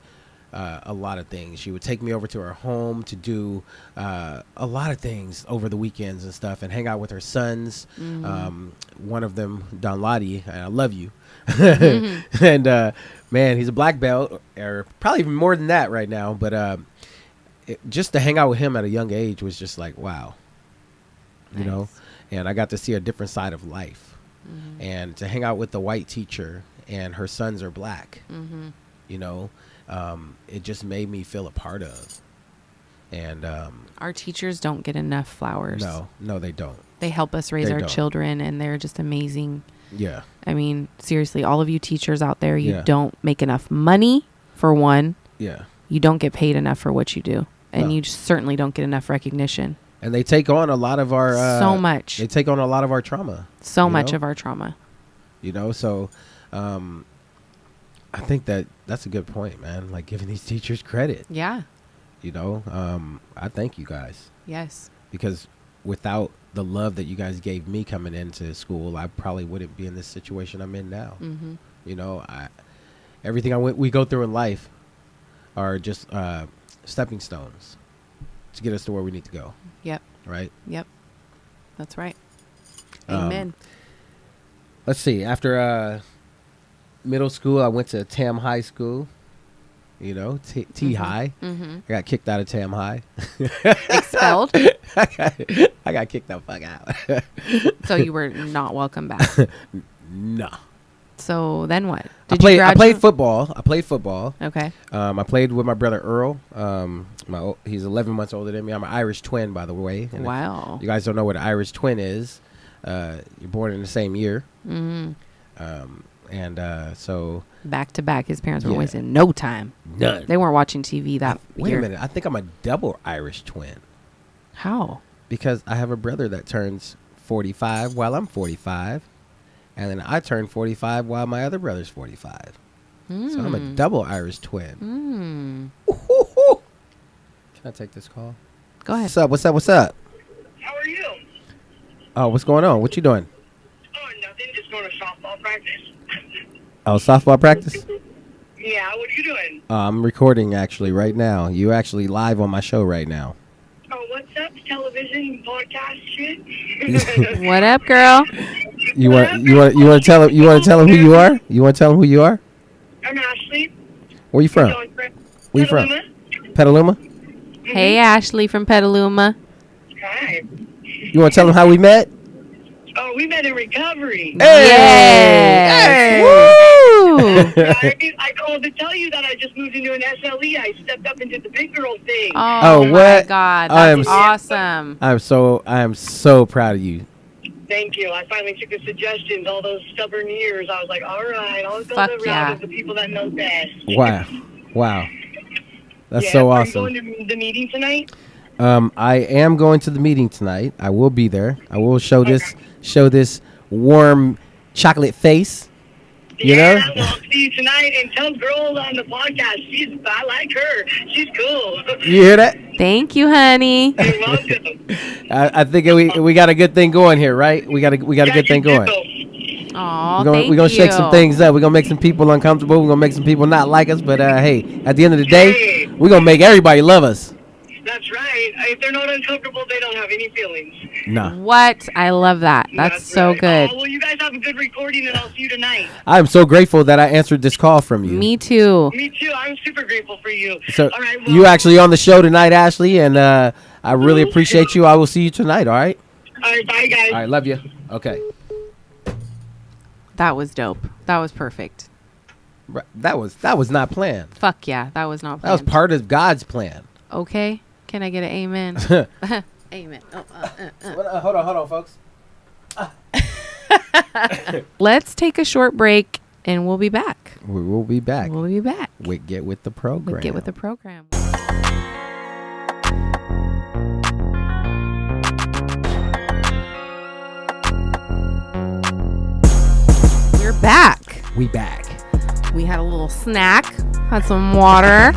a lot of things. She would take me over to her home to do a lot of things over the weekends and stuff, and hang out with her sons. One of them, Don Lottie, and I love you. And man, he's a black belt, or probably even more than that right now. But just to hang out with him at a young age was just like, wow, you know. And I got to see a different side of life, and to hang out with the white teacher, and her sons are black, you know. It just made me feel a part of. And our teachers don't get enough flowers. No, they don't. They help us raise our children, and they're just amazing. Yeah. I mean, seriously, all of you teachers out there, you don't make enough money, for one. Yeah. You don't get paid enough for what you do, and you certainly don't get enough recognition. And they take on a lot of our so much. They take on a lot of our trauma. So much of our trauma. You know, so I think that's a good point, man. Like, giving these teachers credit. Yeah. You know, I thank you guys. Yes. Because without the love that you guys gave me coming into school, I probably wouldn't be in this situation I'm in now. You know, everything we go through in life are just stepping stones to get us to where we need to go. Yep. Right? Yep. That's right. Amen. Let's see. After middle school, I went to Tam High School. You know, T High. I got kicked out of Tam High. Expelled? I got kicked the fuck out. So you were not welcome back? No. So then what? I played football. Okay. I played with my brother Earl. He's 11 months older than me. I'm an Irish twin, by the way. And wow. You guys don't know what an Irish twin is. You're born in the same year. So back to back, his parents were wasting no time. None. They weren't watching TV that Wait year. a minute. I think I'm a double Irish twin. How? Because I have a brother that turns 45 while I'm 45. And then I turn 45 while my other brother's 45. So I'm a double Irish twin. Can I take this call? Go ahead. What's up? How are you? Oh, what's going on? What you doing? Oh, nothing. Just going to softball practice. Oh, softball practice? Yeah, what are you doing? I'm recording actually right now. You actually live on my show right now. Oh, what's up? Television, podcast shit? What up, girl? You want to tell him who you are? You want to tell him who you are? I'm Ashley. Where you from? Where you from? Petaluma? Hey, Ashley from Petaluma. Hi. You want to tell him how we met? Oh, we met in recovery. Hey! Woo! I called to tell you that I just moved into an SLE. I stepped up into the big girl thing. Oh, my what? God. That's awesome. I am so proud of you. Thank you. I finally took the suggestions all those stubborn years. I was like, all right, I'll go the route of the people that know best. Wow. That's so awesome. Are you going to the meeting tonight? I am going to the meeting tonight. I will be there. I will show this warm chocolate face. You know? Well, I'll see you tonight, and tell girl on the podcast, I like her. She's cool. You hear that? Thank you, honey. You're welcome. I think we got a good thing going here, right? We got a good thing going. Aw, We're gonna shake some things up. We're gonna make some people uncomfortable. We're gonna make some people not like us. But hey, at the end of the day, we're gonna make everybody love us. That's right. If they're not uncomfortable, they don't have any feelings. Nah. What? I love that. That's so right. good. Oh, well, you guys have a good recording, and I'll see you tonight. I'm so grateful that I answered this call from you. Me too. Me too. I'm super grateful for you. So all right, you actually on the show tonight, Ashley, and I really appreciate you. I will see you tonight. All right. All right. Bye, guys. All right. Love you. Okay. That was dope. That was perfect. That was not planned. Fuck yeah. That was not That was planned. part of God's plan. Okay. Can I get an amen? Amen. Hold on, folks. Let's take a short break and we'll be back. We will be back. We'll be back. Get with the program. Get with the program. We're back. We back. We had a little snack, had some water,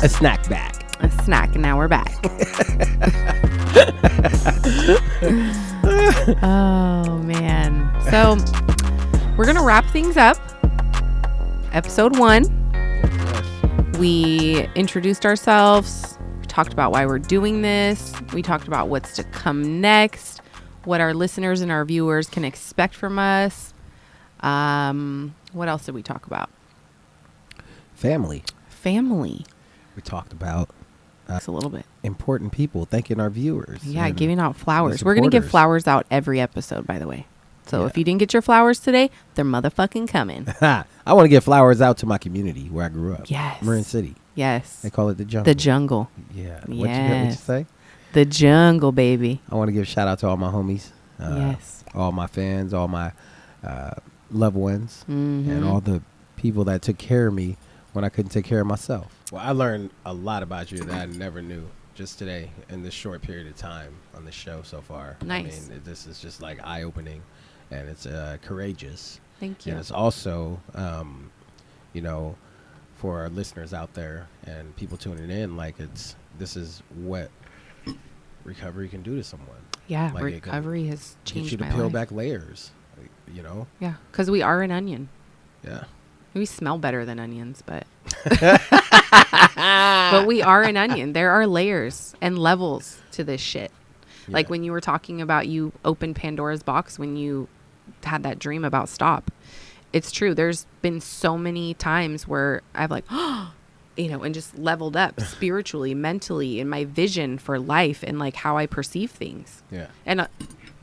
A snack back. a snack, and now we're back. Oh, man. So, we're going to wrap things up. Episode 1. We introduced ourselves, talked about why we're doing this. We talked about what's to come next, what our listeners and our viewers can expect from us. What else did we talk about? Family. We talked about a little bit. important people, thanking our viewers. Yeah, and giving out flowers. the We're going to give supporters. flowers out every episode, by the way. So Yeah. if you didn't get your flowers today, they're motherfucking coming. I want to give flowers out to my community where I grew up. Yes. Marin City. Yes. They call it the jungle. The jungle. Yeah. What you Yes. say? The jungle, baby. I want to give a shout out to all my homies. Yes. All my fans, all my loved ones, and all the people that took care of me when I couldn't take care of myself. Well, I learned a lot about you that I never knew just today in this short period of time on the show so far. Nice. I mean, this is just like eye-opening, and it's courageous. Thank you. And it's also, for our listeners out there and people tuning in, like this is what recovery can do to someone. Yeah, Like, it can recovery has Get changed you to my peel life. back layers, Yeah, because we are an onion. Yeah. We smell better than onions, but but we are an onion. There are layers and levels to this shit. Like Yeah. when you were talking about you opened Pandora's box when you had that dream about stop. It's true. There's been so many times where I've like, and just leveled up spiritually, mentally, in my vision for life and like how I perceive things. Yeah. And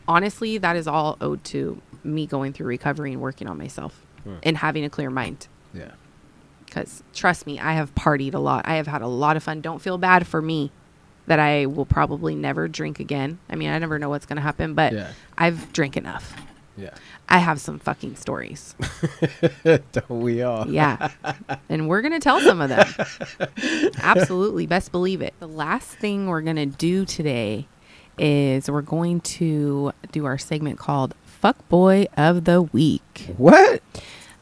honestly, that is all owed to me going through recovery and working on myself and having a clear mind. Yeah. Because trust me, I have partied a lot. I have had a lot of fun. Don't feel bad for me that I will probably never drink again. I mean, I never know what's going to happen, but I've drank enough. Yeah. I have some fucking stories. Don't we all? Yeah. And we're going to tell some of them. Absolutely. Best believe it. The last thing we're going to do today is we're going to do our segment called Fuckboy of the Week. What?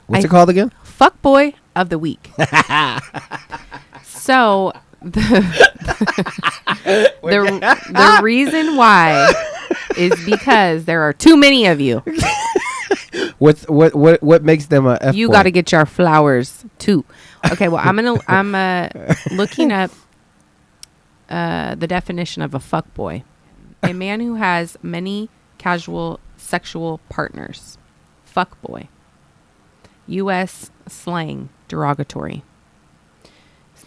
What's it called again? Fuckboy of the Week. So the reason why is because there are too many of you. What makes them a F You boy? got to get your flowers too. Okay, well, I'm looking up the definition of a fuckboy. A man who has many casual sexual partners. Fuckboy. U.S. slang, derogatory.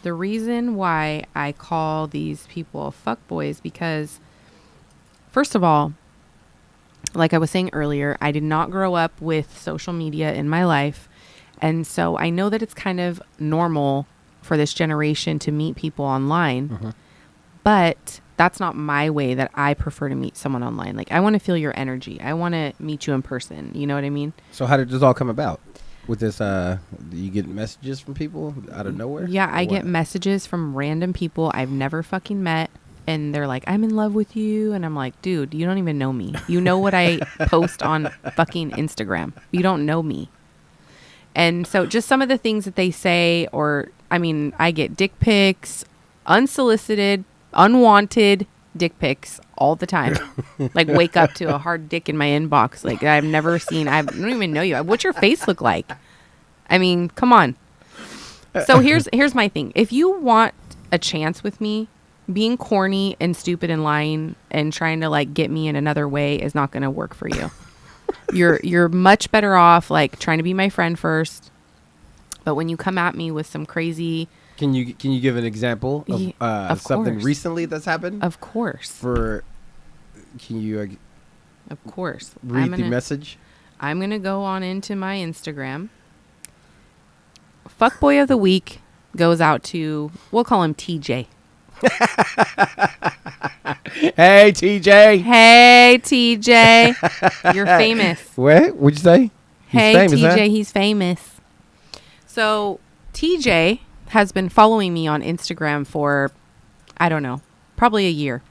The reason why I call these people fuckboys because, first of all, like I was saying earlier, I did not grow up with social media in my life. And so I know that it's kind of normal for this generation to meet people online. But that's not my way that I prefer to meet someone online. Like, I want to feel your energy. I want to meet you in person. You know what I mean? So how did this all come about? With this, you get messages from people out of nowhere? Yeah, I Or get what? messages from random people I've never fucking met. And they're like, I'm in love with you. And I'm like, dude, you don't even know me. You know what I post on fucking Instagram. You don't know me. And so just some of the things that they say, or, I mean, I get dick pics, unsolicited, unwanted dick pics all the time. Like, wake up to a hard dick in my inbox. Like, I've never seen, I don't even know you. What's your face look like? I mean, come on. So here's my thing. If you want a chance with me, being corny and stupid and lying and trying to like get me in another way is not going to work for you. You're much better off like trying to be my friend first. But when you come at me with some crazy, can you give an example of something recently that's happened? Of course. Can you of course read the message? I'm gonna go on into my Instagram. Fuckboy of the week goes out to, we'll call him TJ. Hey TJ. Hey TJ. You're famous. What? What'd you say? He's hey famous, TJ, huh? He's famous. So TJ has been following me on Instagram for, I don't know, probably a year.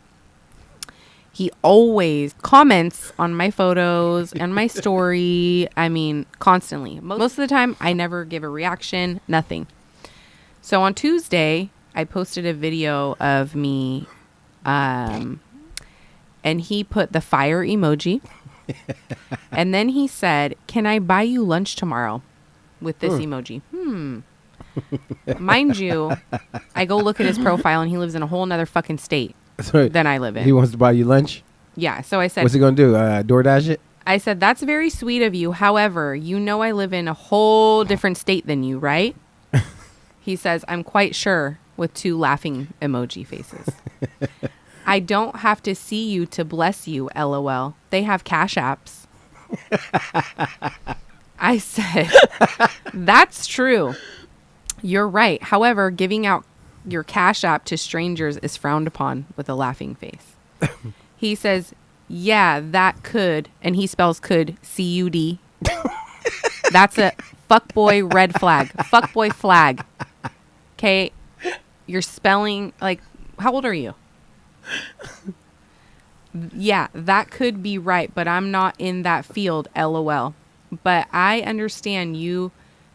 He always comments on my photos and my story. I mean, constantly. Most of the time, I never give a reaction, nothing. So on Tuesday, I posted a video of me, and he put the fire emoji. And then he said, "Can I buy you lunch tomorrow?" with this emoji. Mind you, I go look at his profile, and he lives in a whole nother fucking state than I live in. He wants to buy you lunch? Yeah. So I said, what's he going to do? DoorDash it? I said, that's very sweet of you. However, you know I live in a whole different state than you, right? He says, I'm quite sure, with 2 laughing emoji faces. I don't have to see you to bless you, LOL. They have cash apps. I said, that's true. You're right. However, giving out your cash app to strangers is frowned upon, with a laughing face. He says, yeah, that could, and he spells could, C-U-D. That's a fuckboy red flag. Fuckboy flag. Okay, you're spelling, like, how old are you? Yeah, that could be right, but I'm not in that field, LOL. But I understand you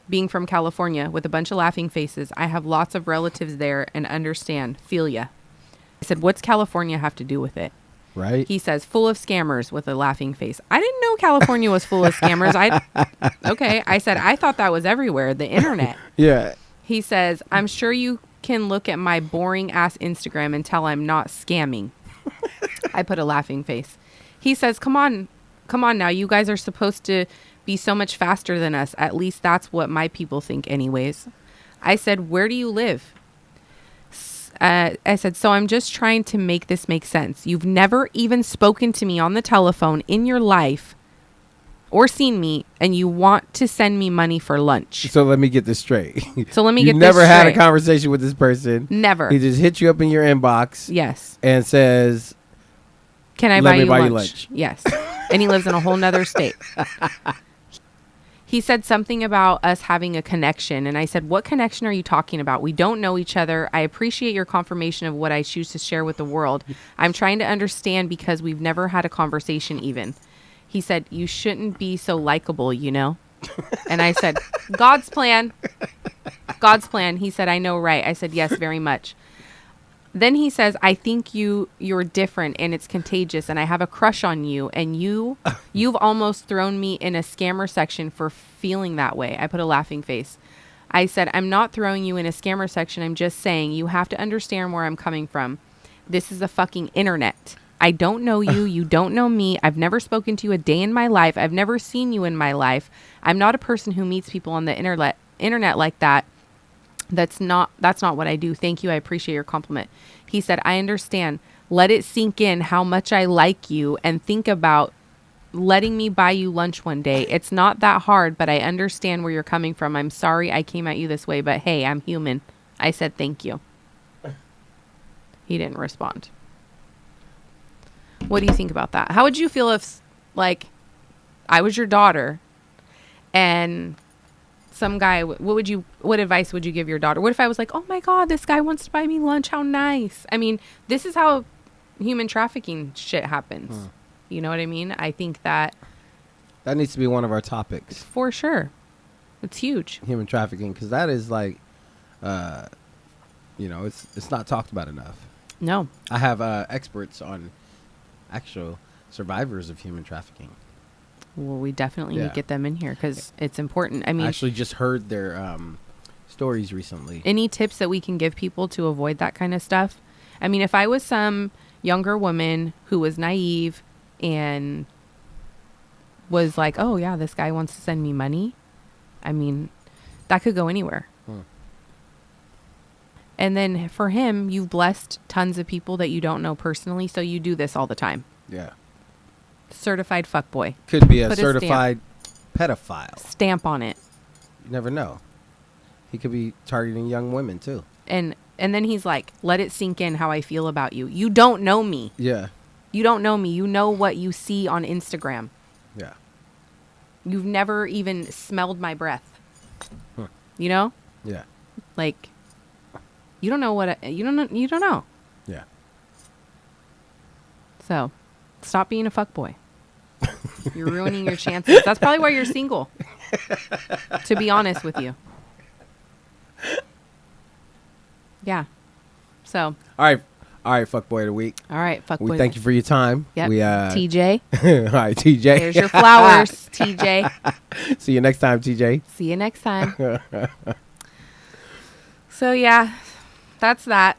being from California with a bunch of laughing faces. I have lots of relatives there and understand. Feel ya. I said, what's California have to do with it? Right. He says, full of scammers, with a laughing face. I didn't know California was full of scammers. Okay. I said, I thought that was everywhere, the internet. Yeah. He says, I'm sure you can look at my boring ass Instagram and tell I'm not scamming. I put a laughing face. He says, come on now. You guys are supposed to be so much faster than us. At least that's what my people think anyways. I said, where do you live? I said, so I'm just trying to make this make sense. You've never even spoken to me on the telephone in your life or seen me, and you want to send me money for lunch. So let me get this straight. You never had a conversation with this person. Never. He just hit you up in your inbox. Yes. And says, can I buy you lunch? Yes. And he lives in a whole nother state. He said something about us having a connection. And I said, what connection are you talking about? We don't know each other. I appreciate your confirmation of what I choose to share with the world. I'm trying to understand because we've never had a conversation even. He said, you shouldn't be so likable, you know? And I said, God's plan. God's plan. He said, I know, right? I said, yes, very much. Then he says, I think you're different and it's contagious and I have a crush on you and you've almost thrown me in a scammer section for feeling that way. I put a laughing face. I said, I'm not throwing you in a scammer section. I'm just saying you have to understand where I'm coming from. This is the fucking internet. I don't know you. You don't know me. I've never spoken to you a day in my life. I've never seen you in my life. I'm not a person who meets people on the internet like that. That's not what I do. Thank you. I appreciate your compliment. He said, I understand. Let it sink in how much I like you and think about letting me buy you lunch one day. It's not that hard, but I understand where you're coming from. I'm sorry I came at you this way, but hey, I'm human. I said, thank you. He didn't respond. What do you think about that? How would you feel if, like, I was your daughter and some guy, what advice would you give your daughter? What if I was like, oh my God, this guy wants to buy me lunch. How nice. I mean, this is how human trafficking shit happens. You know what I mean? I think that needs to be one of our topics. For sure. It's huge. Human trafficking, because that is like, it's not talked about enough. No. I have experts on actual survivors of human trafficking. Well, we definitely need to get them in here because it's important. I mean, I actually just heard their stories recently. Any tips that we can give people to avoid that kind of stuff? I mean, if I was some younger woman who was naive and was like, oh, yeah, this guy wants to send me money, I mean, that could go anywhere. And then for him, you've blessed tons of people that you don't know personally, so you do this all the time. Yeah. Certified fuckboy. Could be a Put certified pedophile. Stamp on it. You never know. He could be targeting young women, too. And then he's like, let it sink in how I feel about you. You don't know me. Yeah. You don't know me. You know what you see on Instagram. Yeah. You've never even smelled my breath. You know? Yeah. Like, you don't know what you don't know. Yeah. So, stop being a fuckboy. You're ruining your chances. That's probably why you're single. To be honest with you. Yeah. So. All right, fuckboy of the week. All right, fuckboy. We thank you for your time. Yep. We TJ. All right, TJ. There's your flowers, TJ. See you next time, TJ. See you next time. So yeah, that's that.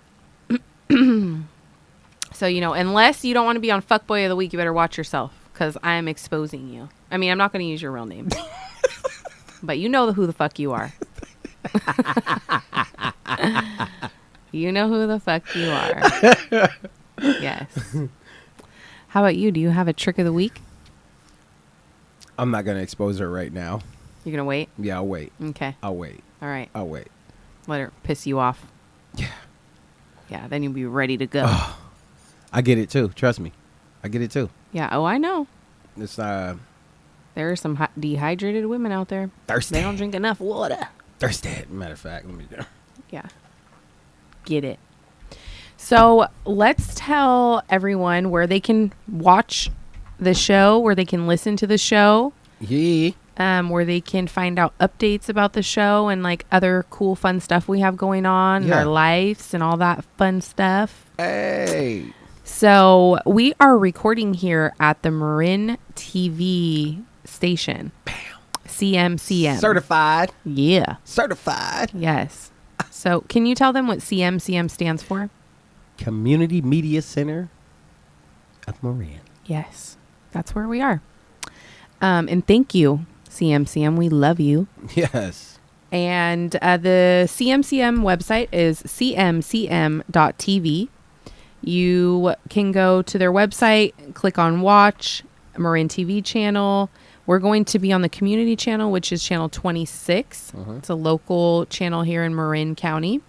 So, unless you don't want to be on Fuckboy of the Week, you better watch yourself because I am exposing you. I mean, I'm not going to use your real name. But you know who the fuck you are. You know who the fuck you are. Yes. How about you? Do you have a trick of the week? I'm not going to expose her right now. You're going to wait? Yeah, I'll wait. Okay. I'll wait. All right. I'll wait. Let her piss you off. Yeah. Yeah, then you'll be ready to go. Oh, I get it too. Trust me. I get it too. Yeah. Oh, I know. It's There are some dehydrated women out there. thirsty. They don't drink enough water. Thirsty. Matter of fact, let me do. Yeah. Get it. So let's tell everyone where they can watch the show, where they can listen to the show, Yeah. where they can find out updates about the show and like other cool, fun stuff we have going on in our lives and all that fun stuff. Hey. So we are recording here at the Marin TV station. Bam. CMCM. Certified. Yeah. Certified. Yes. So can you tell them what CMCM stands for? Community Media Center of Marin. Yes. That's where we are. And thank you, CMCM. We love you. Yes. And the CMCM website is cmcm.tv. You can go to their website, click on watch, Marin TV channel. We're going to be on the community channel, which is channel 26. It's a local channel here in Marin County.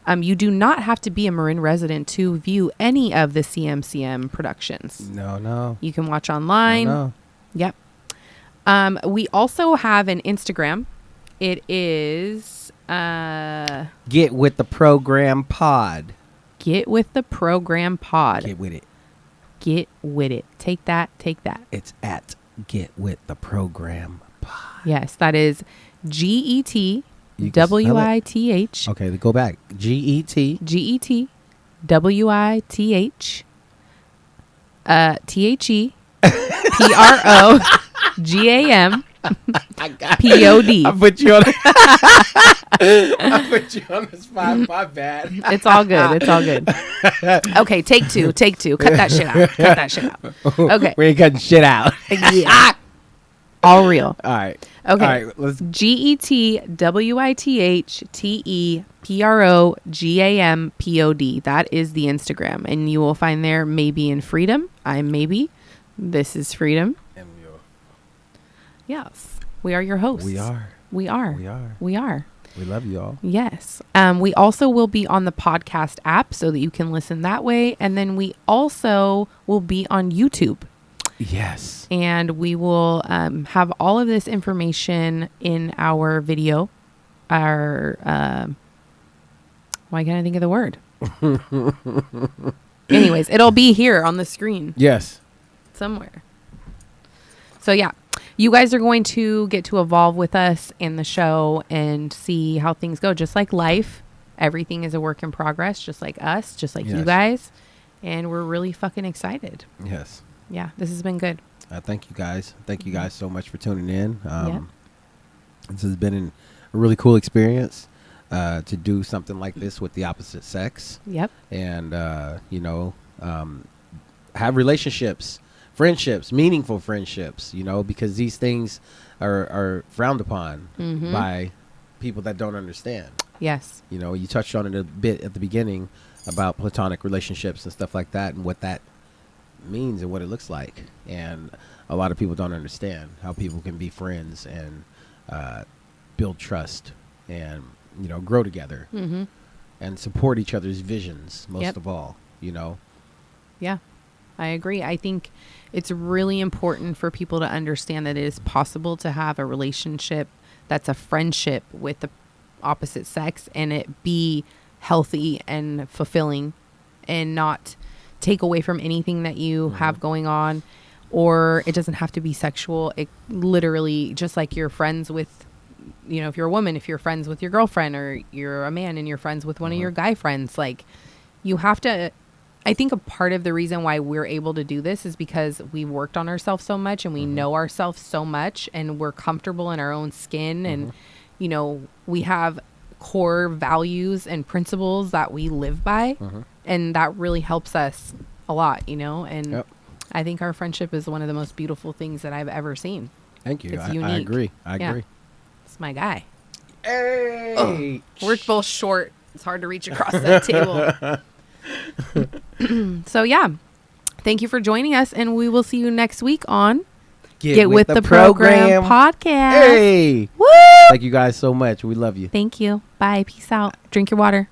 You do not have to be a Marin resident to view any of the CMCM productions. No. You can watch online. No. Yep. We also have an Instagram. It is Get with the program pod. Get with the program pod. Get with it. Get with it. Take that. Take that. It's at Get with the program pod. Yes, that is GETWITH. Okay, go back. GET. GETWITH. THEPROGAM. POD. I put you on. I put you on the spot. My bad. It's all good. It's all good. Okay, take two. Take two. Cut that shit out. Cut that shit out. Okay. We ain't cutting shit out. Yeah. All real. All right. Okay. All right. Let's. GETWITHTEPROGAMPOD. That is the Instagram, and you will find there Maybe in Freedom. I'm Maybe. This is Freedom. Yes, we are your hosts. We are. We are. We are. We are. We love you all. Yes. We also will be on the podcast app so that you can listen that way, and then we also will be on YouTube. Yes. And we will have all of this information in our video. Why can't I think of the word? Anyways, it'll be here on the screen Yes. somewhere. So yeah, you guys are going to get to evolve with us in the show and see how things go. Just like life, everything is a work in progress, just like us, just like you guys. And we're really fucking excited. Yes. Yeah, this has been good. Thank you guys. Thank you guys so much for tuning in. This has been a really cool experience to do something like this with the opposite sex. Yep. And, have relationships, friendships, meaningful friendships, because these things are frowned upon by people that don't understand. Yes. You touched on it a bit at the beginning about platonic relationships and stuff like that and what that means and what it looks like. And a lot of people don't understand how people can be friends and build trust and, grow together and support each other's visions most of all, Yeah, I agree. I think it's really important for people to understand that it is possible to have a relationship that's a friendship with the opposite sex and it be healthy and fulfilling and not take away from anything that you have going on. Or it doesn't have to be sexual. It literally, just like you're friends with, if you're a woman, if you're friends with your girlfriend, or you're a man and you're friends with one of your guy friends, like you have to, I think a part of the reason why we're able to do this is because we worked on ourselves so much and we know ourselves so much and we're comfortable in our own skin. And, we have core values and principles that we live by. And that really helps us a lot, and I think our friendship is one of the most beautiful things that I've ever seen. Thank you. It's I unique. agree. I agree. It's my guy. Hey! We're both short. It's hard to reach across that table. So yeah, thank you for joining us, and we will see you next week on Get with the Program podcast. Hey! Woo! Thank you guys so much. We love you. Thank you. Bye. Peace out. Drink your water.